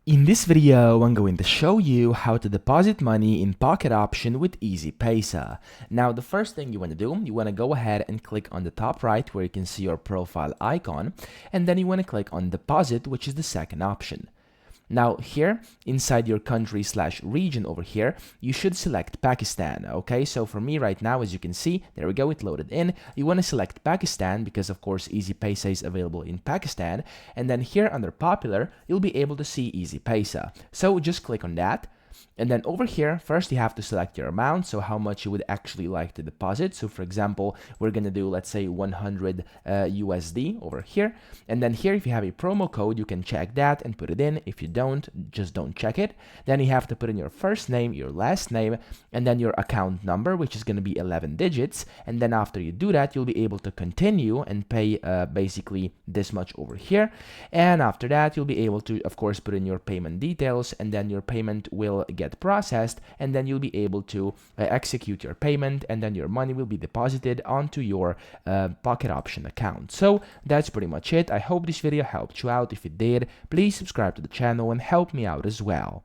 In this video, I'm going to show you how to deposit money in Pocket option with Easypaisa. Now, the first thing you want to do, you want to go ahead and click on the top right where you can see your profile icon, and then you want to click on deposit, which is the second option. Now here, inside your country/region over here, you should select Pakistan, okay? So for me right now, as you can see, there we go, it loaded in. You want to select Pakistan because of course Easypaisa is available in Pakistan. And then here under popular, you'll be able to see Easypaisa. So just click on that. And then over here, first you have to select your amount, so how much you would actually like to deposit. So for example, we're gonna do, let's say 100 USD over here. And then here, if you have a promo code, you can check that and put it in. If you don't, just don't check it. Then you have to put in your first name, your last name, and then your account number, which is gonna be 11 digits. And then after you do that, you'll be able to continue and pay basically this much over here. And after that, you'll be able to, of course, put in your payment details, and then your payment will get processed, and then you'll be able to execute your payment, and then your money will be deposited onto your Pocket option account. So that's pretty much it. I hope this video helped you out. If it did, please subscribe to the channel and help me out as well.